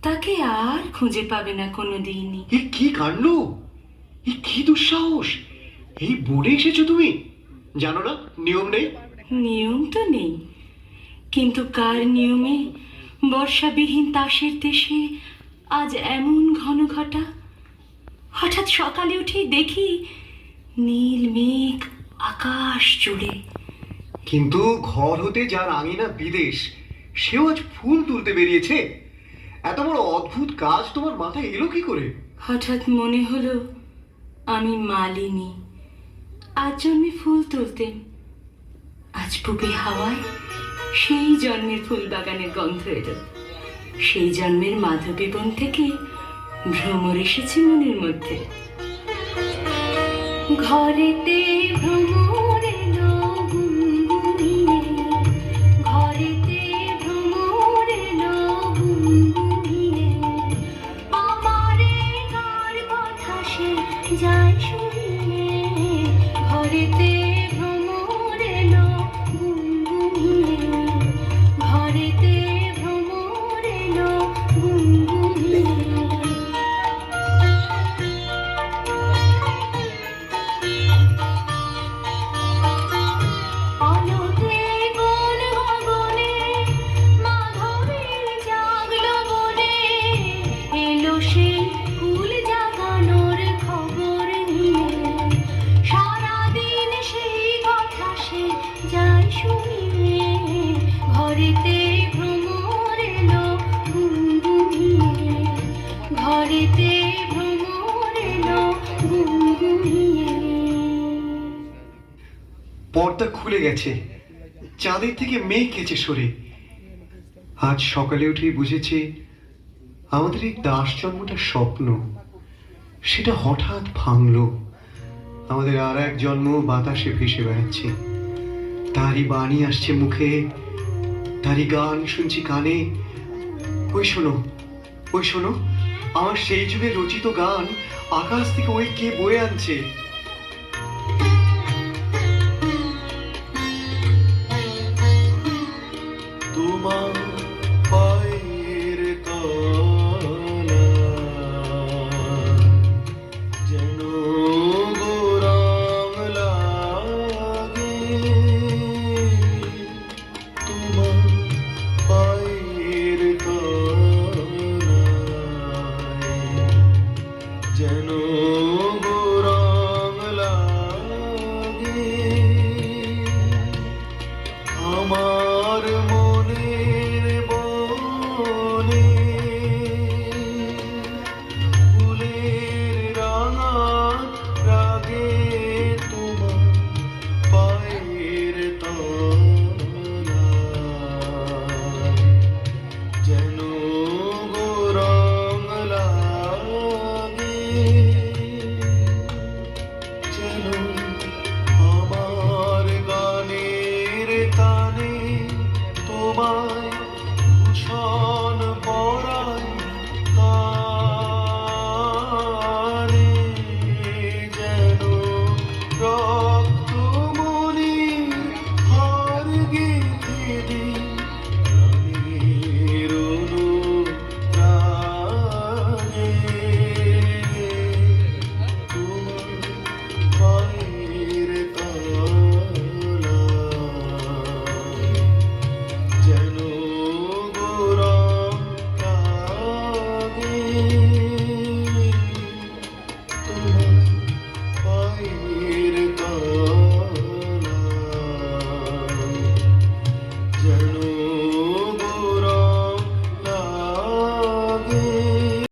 তাকে আর খুঁজে পাবে না কোনোদিনই। এ কি কাণ্ড! এ কি দুঃসাহস! এই বোর্ডে এসেছো তুমি? জানো না নিয়ম নেই? নিয়ম তো নেই, কিন্তু কার নিয়মে বর্ষাবিহীন তাসের দেশে আজ এমন ঘন ঘটা? হঠাৎ সকালে উঠেই দেখি নীল মেঘ আকাশ জুড়ে। কিন্তু ঘর হতে যার আঙিনা বিদেশ, সেও আজ ফুল তুলতে বেরিয়েছে। এত বড় অদ্ভুত কাজ তোমার মাথায় এলো কি করে? হঠাৎ মনে হলো আমি মালিনী, আজ জন্মে ফুল তুলতেন। আজ বুকে হাওয়ায় সেই জন্মের ফুল বাগানের গন্ধ এলো। সেই জন্মের মাধবী বন থেকে ভ্রমর এসেছে মনের মধ্যে। ঘরেতে ভ্রমর এলো গুনগুনিয়ে, ঘরেতে ভ্রমর এলো গুনগুনিয়ে। আমারে কার কথা সে যায় শুনিয়ে, ঘরেতে ভ্রমর এলো গুনগুনিয়ে, ঘরেতে ভ্রমর এলো গুনগুনিয়ে। আলোতে গোল গগনে মাধবীর জাগলো বনে, এলো সেই ফুল জাগানোর খবর নিয়ে। সারাদিন সেই কথা সে যায় শুনিয়ে, ঘরেতে ভ্রমর এলো গুনগুনিয়ে, ঘরেতে ভ্রমর এলো গুনগুনিয়ে। পর্দা খুলে গেছে, চাঁদের থেকে মেঘ গেছে সরে। আজ সকালে উঠেই বুঝেছি আমাদের এই দাস জন্মটা স্বপ্ন, সেটা হঠাৎ ভাঙলো। আমাদের আর এক জন্ম বাতাসে ভেসে বেড়াচ্ছে, তারই বাণী আসছে মুখে, তারই গান শুনছি কানে। ওই শোনো, ওই শোনো, আমার সেই যুগে রচিত গান আকাশ থেকে ওই কে বয়ে আনছে।